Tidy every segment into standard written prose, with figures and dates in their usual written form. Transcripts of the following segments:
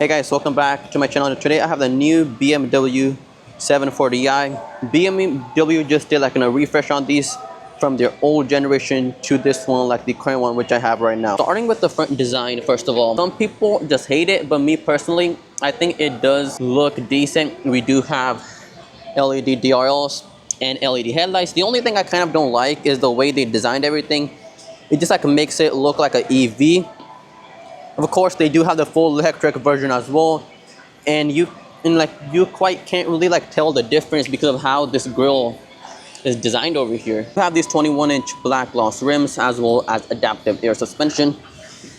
Hey guys, welcome back to my channel. Today I have the new BMW 740i. BMW just did like a refresh on these from their old generation to this one, like the current one which I have right now. Starting with the front design, first of all, some people just hate it, but me personally, I think it does look decent. We do have LED DRLs and LED headlights. The only thing I kind of don't like is the way they designed everything. It just like makes it look like an EV. Of course, they do have the full electric version as well, and you quite can't really like tell the difference because of how this grille is designed over here. You have these 21-inch black gloss rims as well as adaptive air suspension,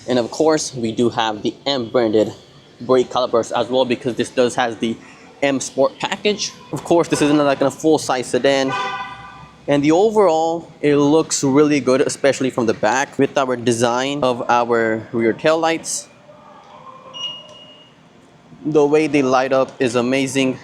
and of course we do have the M branded brake calipers as well because this does has the M Sport package. Of course, this isn't like a full-size sedan. And the overall, it looks really good, especially from the back with our design of our rear tail lights. The way they light up is amazing.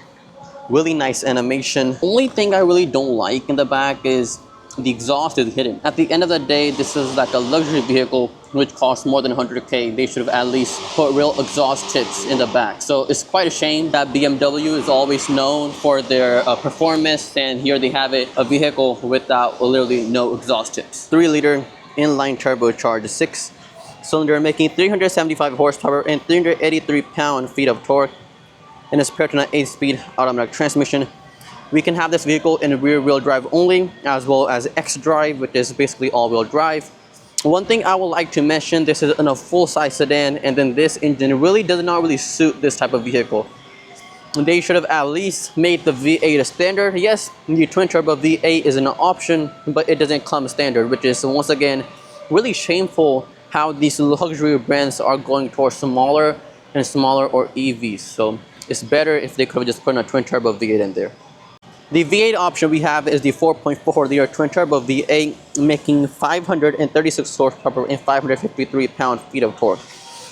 Really nice animation. Only thing I really don't like in the back is the exhaust is hidden. At the end of the day, this is like a luxury vehicle which costs more than 100K. They should have at least put real exhaust tips in the back. So it's quite a shame that BMW is always known for their performance, and here they have it, a vehicle without literally no exhaust tips. 3-liter inline turbocharged 6-cylinder making 375 horsepower and 383 pound-feet of torque, and it's paired to an 8-speed automatic transmission. We can have this vehicle in rear-wheel drive only, as well as X-drive, which is basically all-wheel drive. One thing I would like to mention, this is in a full-size sedan, and then this engine really does not really suit this type of vehicle. They should have at least made the V8 a standard. Yes, the twin-turbo V8 is an option, but it doesn't come standard, which is once again really shameful how these luxury brands are going towards smaller and smaller or EVs. So it's better if they could have just put a twin-turbo V8 in there. The V8 option we have is the 4.4-liter twin-turbo V8 making 536 horsepower and 553 pound-feet of torque.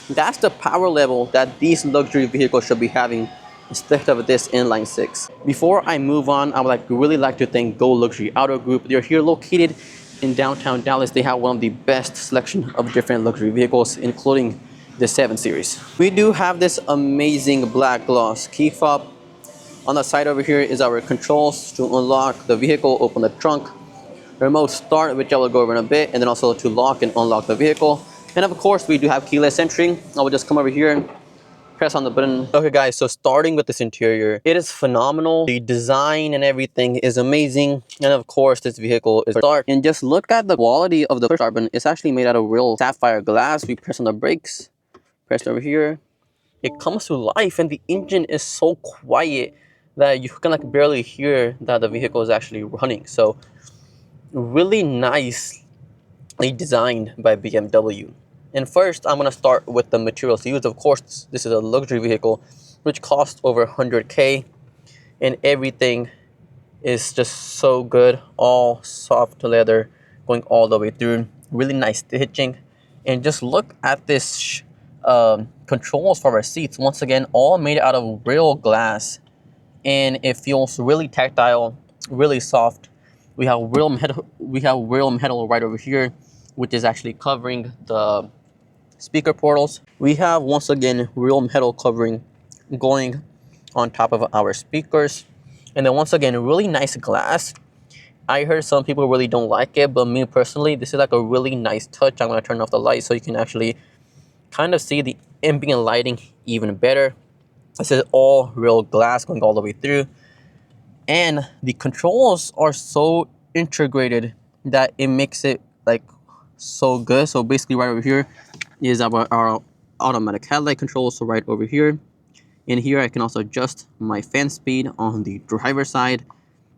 That's the power level that these luxury vehicles should be having instead of this inline 6. Before I move on, I would really like to thank Go Luxury Auto Group. They're here located in downtown Dallas. They have one of the best selection of different luxury vehicles, including the 7 Series. We do have this amazing black gloss key fob. On the side over here is our controls to unlock the vehicle, open the trunk, remote start, which I will go over in a bit, and then also to lock and unlock the vehicle. And of course, we do have keyless entry. I will just come over here and press on the button. Okay guys, so starting with this interior, it is phenomenal. The design and everything is amazing. And of course, this vehicle is dark. And just look at the quality of the push start button. It's actually made out of real sapphire glass. We press on the brakes, press over here. It comes to life, and the engine is so quiet that you can barely hear that the vehicle is actually running. So really nicely designed by BMW. And first, I'm gonna start with the materials used. Of course, this is a luxury vehicle which costs over 100K, and everything is just so good. All soft leather going all the way through. Really nice stitching. And just look at this controls for our seats. Once again, all made out of real glass, and it feels really tactile, really soft. We have real metal right over here, which is actually covering the speaker portals. We have once again real metal covering going on top of our speakers, and then once again really nice glass. I heard some people really don't like it, but me personally, this is like a really nice touch. I'm gonna turn off the light so you can actually kind of see the ambient lighting even better. This is all real glass going all the way through, and the controls are so integrated that it makes it like so good. So basically right over here is our automatic headlight control. So right over here, and here I can also adjust my fan speed on the driver's side,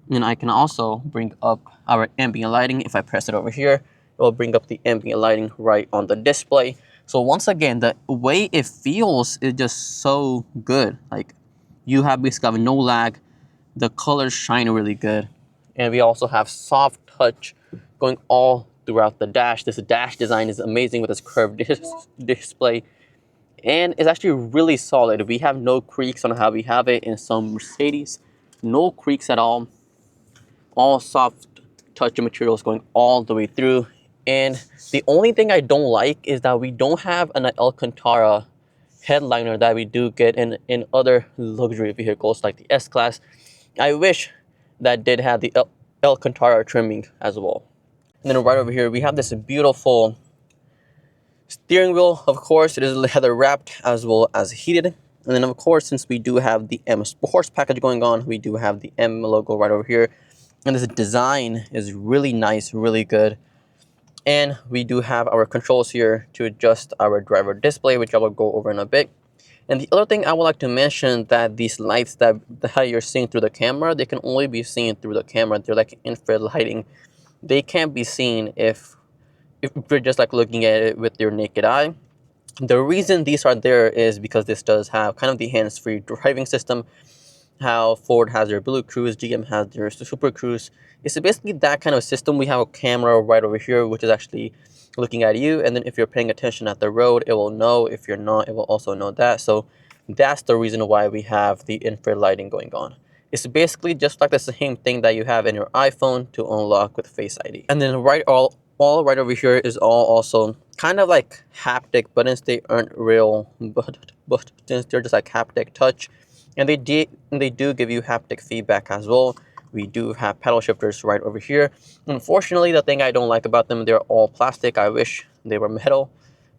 and I can also bring up our ambient lighting. If I press it over here, it will bring up the ambient lighting right on the display. So once again, the way it feels is just so good. Like you have basically no lag. The colors shine really good. And we also have soft touch going all throughout the dash. This dash design is amazing with this curved display. And it's actually really solid. We have no creaks on how we have it in some Mercedes. No creaks at all. All soft touch materials going all the way through. And the only thing I don't like is that we don't have an Alcantara headliner that we do get in other luxury vehicles like the S-Class. I wish that did have the Alcantara trimming as well. And then right over here, we have this beautiful steering wheel. Of course, it is leather wrapped as well as heated. And then of course, since we do have the M Sports package going on, we do have the M logo right over here. And this design is really nice, really good. And we do have our controls here to adjust our driver display, which I will go over in a bit. And the other thing I would like to mention that these lights that you're seeing through the camera, they can only be seen through the camera. They're like infrared lighting. They can't be seen if you're just like looking at it with your naked eye. The reason these are there is because this does have kind of the hands-free driving system. How Ford has their Blue Cruise, GM has their Super Cruise. It's basically that kind of system. We have a camera right over here, which is actually looking at you. And then if you're paying attention at the road, it will know. If you're not, it will also know that. So that's the reason why we have the infrared lighting going on. It's basically just like the same thing that you have in your iPhone to unlock with Face ID. And then all right over here is all also kind of like haptic buttons. They aren't real buttons. They're just like haptic touch. And they do give you haptic feedback as well. We do have paddle shifters right over here. Unfortunately, the thing I don't like about them, they're all plastic. I wish they were metal.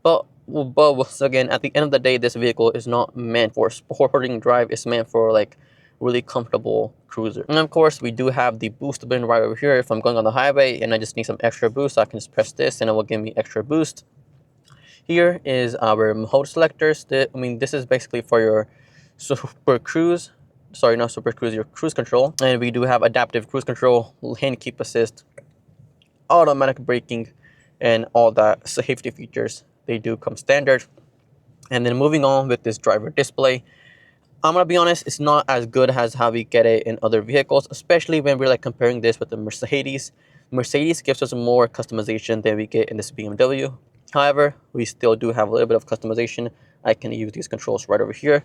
But once again, at the end of the day, this vehicle is not meant for sporting drive. It's meant for like really comfortable cruiser. And of course, we do have the boost button right over here. If I'm going on the highway and I just need some extra boost, I can just press this and it will give me extra boost. Here is our mode selectors. This is basically for your Super Cruise. Sorry, not Super Cruise, your cruise control. And we do have adaptive cruise control, lane keep assist, automatic braking, and all that safety features. They do come standard. And then moving on with this driver display, I'm gonna be honest, it's not as good as how we get it in other vehicles, especially when we're like comparing this with the Mercedes. Mercedes gives us more customization than we get in this BMW. However, we still do have a little bit of customization. I can use these controls right over here.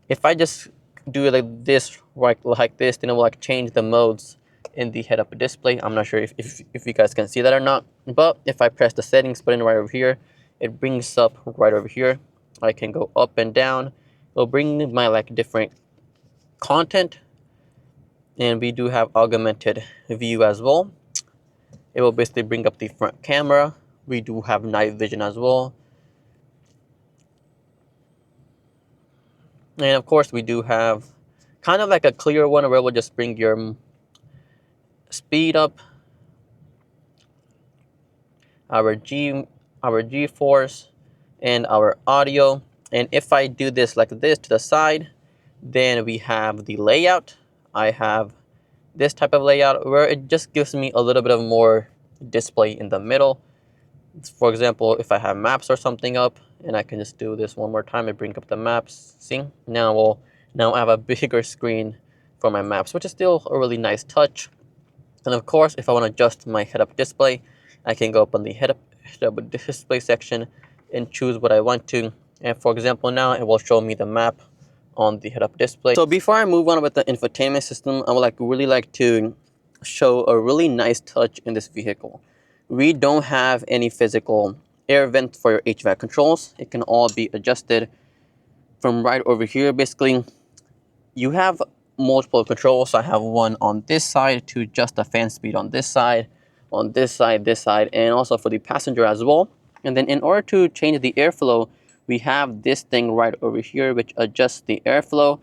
If I just do it like this, like this, then it will like change the modes in the head-up display. I'm not sure if you guys can see that or not. But if I press the settings button right over here, it brings up right over here. I can go up and down. It'll bring my like different content. And we do have augmented view as well. It will basically bring up the front camera. We do have night vision as well. And of course, we do have kind of like a clear one where it will just bring your speed up, our G-force, and our audio. And if I do this like this to the side, then we have the layout. I have this type of layout where it just gives me a little bit of more display in the middle. For example, if I have maps or something up, and I can just do this one more time and bring up the maps. See, now I have a bigger screen for my maps, which is still a really nice touch. And of course, if I want to adjust my head-up display, I can go up on the head-up display section and choose what I want to. And for example, now it will show me the map on the head-up display. So before I move on with the infotainment system, I would really like to show a really nice touch in this vehicle. We don't have any physical air vent for your HVAC controls. It can all be adjusted from right over here. Basically, you have multiple controls. I have one on this side to adjust the fan speed on this side, this side, and also for the passenger as well. And then in order to change the airflow, we have this thing right over here which adjusts the airflow.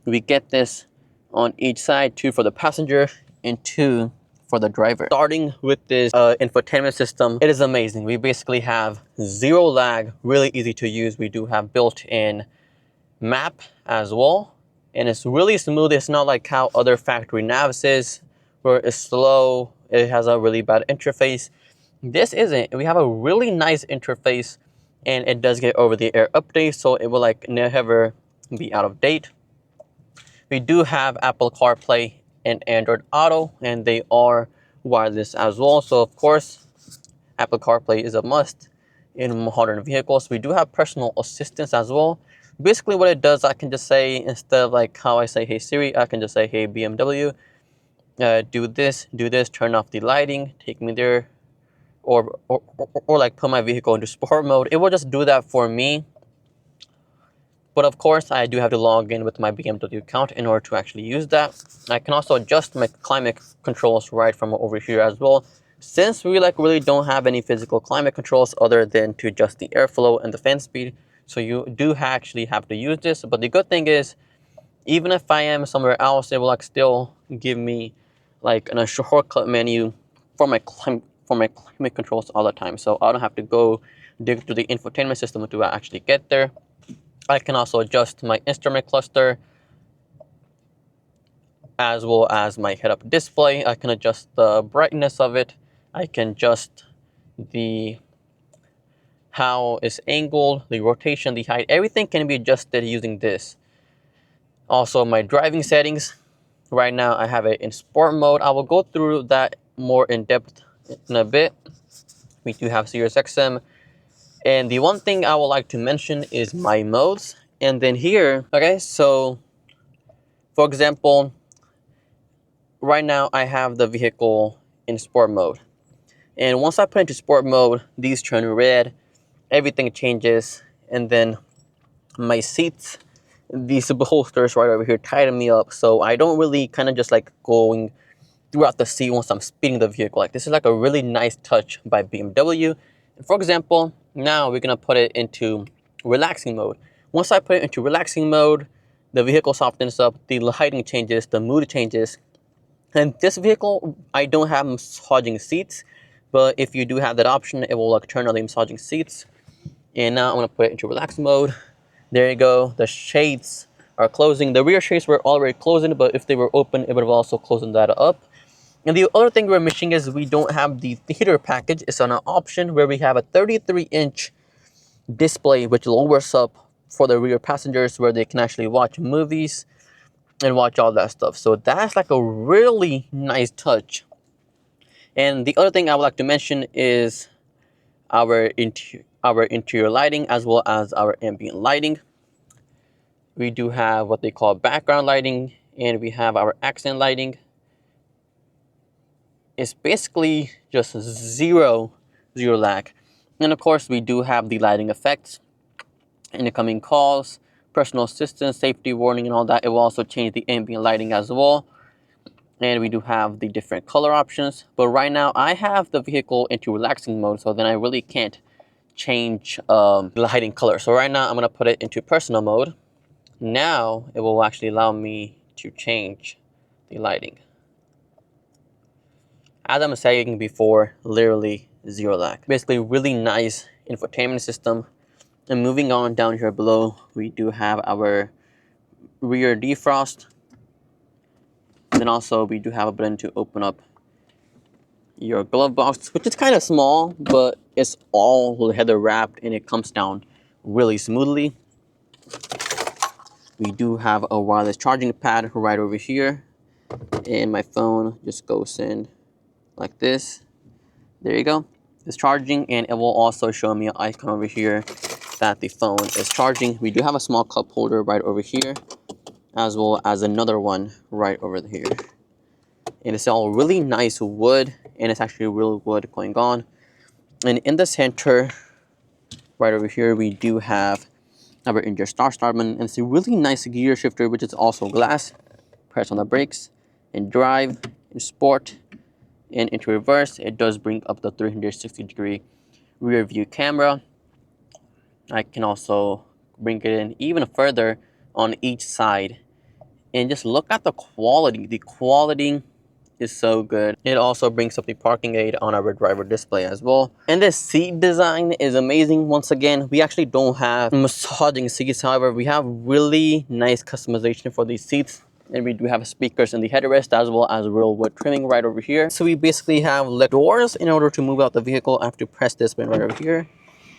We get this on each side, 2 for the passenger and 2 for the driver. Starting with this infotainment system, it is amazing. We basically have zero lag, really easy to use. We do have built-in map as well, and it's really smooth. It's not like how other factory navs is, where it's slow, it has a really bad interface. This isn't. We have a really nice interface, and it does get over-the-air updates, so it will like never be out of date. We do have Apple CarPlay and Android Auto, and they are wireless as well. So of course, Apple CarPlay is a must in modern vehicles. We do have personal assistance as well. Basically what it does, I can just say, instead of like how I say, hey Siri, I can just say, hey BMW, do this, turn off the lighting, take me there, or like put my vehicle into sport mode. It will just do that for me. But of course, I do have to log in with my BMW account in order to actually use that. I can also adjust my climate controls right from over here as well. Since we really don't have any physical climate controls other than to adjust the airflow and the fan speed, so you do actually have to use this. But the good thing is, even if I am somewhere else, it will still give me a shortcut menu for my climate controls all the time. So I don't have to go dig through the infotainment system to actually get there. I can also adjust my instrument cluster as well as my head-up display. I can adjust the brightness of it. I can adjust the how it's angled, the rotation, the height. Everything can be adjusted using this. Also, my driving settings. Right now, I have it in sport mode. I will go through that more in depth in a bit. We do have Sirius XM. And the one thing I would like to mention is my modes. And then here, okay, so for example, right now I have the vehicle in sport mode. And once I put it into sport mode, these turn red, everything changes, and then my seats, these bolsters right over here tighten me up, so I don't really kind of just like going throughout the seat once I'm speeding the vehicle. Like, this is like a really nice touch by BMW. For example, now we're gonna put it into relaxing mode. Once I put it into relaxing mode, the vehicle softens up, the lighting changes, the mood changes. And this vehicle, I don't have massaging seats, but if you do have that option, it will like turn on the massaging seats. And now I'm gonna put it into relaxed mode. There you go. The shades are closing. The rear shades were already closing, but if they were open, it would have also closed that up. And the other thing we're missing is we don't have the theater package. It's on an option where we have a 33-inch display, which lowers up for the rear passengers, where they can actually watch movies and watch all that stuff. So that's like a really nice touch. And the other thing I would like to mention is our interior lighting as well as our ambient lighting. We do have what they call background lighting, and we have our accent lighting. It's basically just zero lag. And of course, we do have the lighting effects, incoming calls, personal assistance, safety warning, and all that. It will also change the ambient lighting as well. And we do have the different color options. But right now, I have the vehicle into relaxing mode, so then I really can't change the lighting color. So right now, I'm going to put it into personal mode. Now, it will actually allow me to change the lighting. As I'm saying before, literally zero lag. Basically, really nice infotainment system. And moving on down here below, we do have our rear defrost. And then also, we do have a button to open up your glove box, which is kind of small, but it's all leather wrapped and it comes down really smoothly. We do have a wireless charging pad right over here, and my phone just goes in like this. There you go. It's charging, and it will also show me an icon over here that the phone is charging. We do have a small cup holder right over here, as well as another one right over here. And it's all really nice wood, and it's actually real wood going on. And in the center, right over here, we do have our engine start button, and it's a really nice gear shifter, which is also glass. Press on the brakes, in drive, in sport, and into reverse. It does bring up the 360-degree rear view camera. I can also bring it in even further on each side. And just look at the quality. The quality is so good. It also brings up the parking aid on our driver display as well. And the seat design is amazing. Once again, we actually don't have massaging seats. However, we have really nice customization for these seats. And we do have speakers in the headrest as well as real wood trimming right over here. So we basically have leg doors. In order to move out the vehicle, I have to press this button right over here,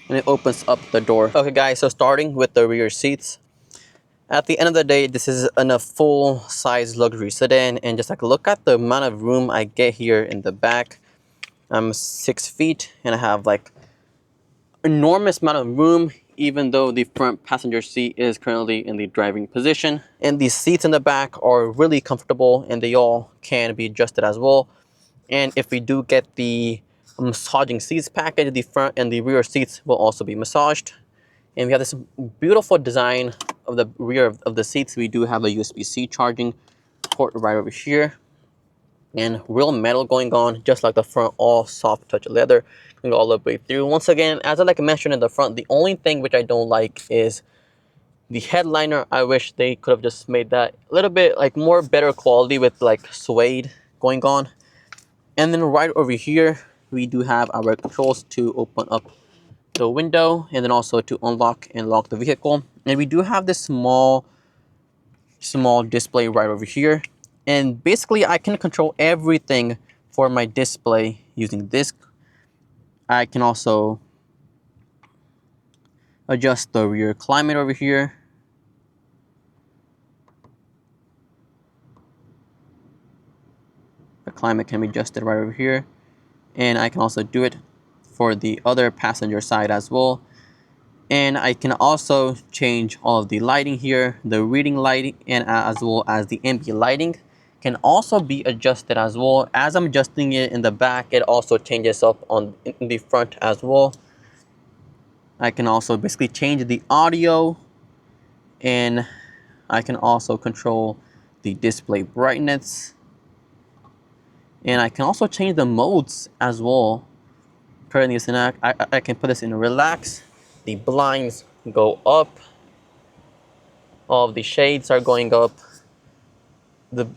and it opens up the door. Okay guys, so starting with the rear seats. At the end of the day, this is a full-size luxury sedan, and just like look at the amount of room I get here in the back. I'm 6 feet, and I have like enormous amount of room, even though the front passenger seat is currently in the driving position. And these seats in the back are really comfortable, and they all can be adjusted as well. And if we do get the massaging seats package, the front and the rear seats will also be massaged. And we have this beautiful design of the rear of the seats, we do have a USB-C charging port right over here, and real metal going on, just like the front, all soft touch leather going all the way through. Once again, as I mentioned in the front, the only thing which I don't like is the headliner. I wish they could have just made that a little bit like more better quality with like suede going on. And then right over here, we do have our controls to open up the window and then also to unlock and lock the vehicle. And we do have this small display right over here. And basically I can control everything for my display using this. I can also adjust the rear climate over here. The climate can be adjusted right over here. And I can also do it for the other passenger side as well. And I can also change all of the lighting here. The reading lighting and as well as the ambient lighting can also be adjusted as well. As I'm adjusting it in the back, it also changes up in the front as well. I can also basically change the audio, and I can also control the display brightness. And I can also change the modes as well. Currently, I can put this in relax. The blinds go up. All of the shades are going up. The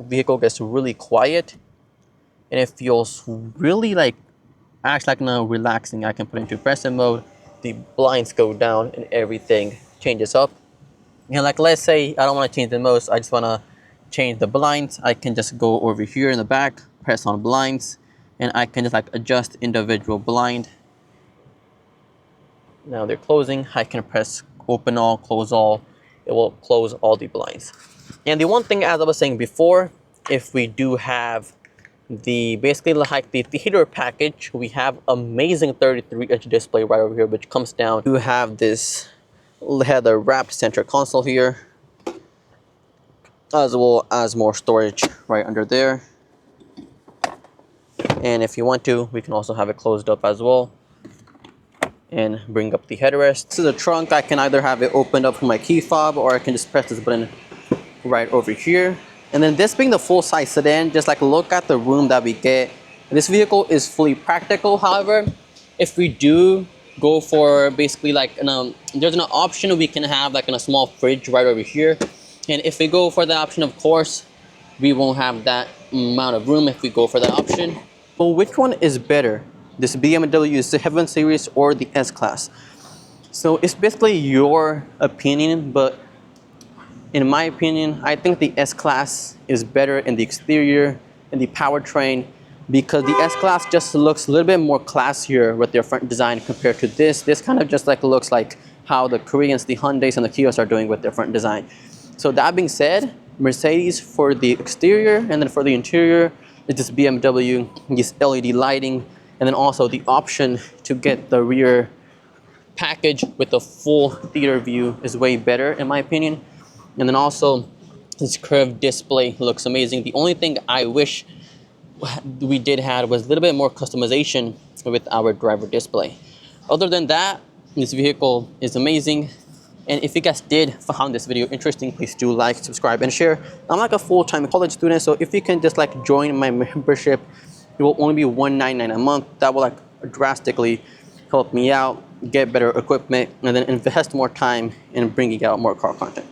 vehicle gets really quiet, and it feels really like actually like now relaxing. I can put it into present mode. The blinds go down and everything changes up. And like let's say I don't want to change the modes. I just want to change the blinds. I can just go over here in the back, press on blinds, and I can just like adjust individual blind. Now they're closing. I can press open all, close all. It will close all the blinds. And the one thing, as I was saying before, if we do have the basically like the theater package, we have amazing 33-inch display right over here, which comes down to have this leather wrapped center console here, as well as more storage right under there. And if you want to, we can also have it closed up as well and bring up the headrest. To the trunk, I can either have it opened up from my key fob, or I can just press this button right over here. And then this being the full-size sedan, just like look at the room that we get. This vehicle is fully practical. However, if we do go for basically like there's an option we can have like in a small fridge right over here. And if we go for that option, of course, we won't have that amount of room if we go for that option. But which one is better? This BMW 7 Series or the S-Class? So it's basically your opinion, but in my opinion, I think the S-Class is better in the exterior and the powertrain, because the S-Class just looks a little bit more classier with their front design compared to this. This kind of just like looks like how the Koreans, the Hyundais and the Kias are doing with their front design. So that being said, Mercedes for the exterior, and then for the interior is this BMW, this LED lighting, and then also the option to get the rear package with the full theater view is way better in my opinion. And then also this curved display looks amazing. The only thing I wish we did have was a little bit more customization with our driver display. Other than that, this vehicle is amazing. And if you guys did find this video interesting, please do like, subscribe, and share. I'm like a full-time college student, so if you can just like join my membership, it will only be $199 a month. That will like drastically help me out, get better equipment, and then invest more time in bringing out more car content.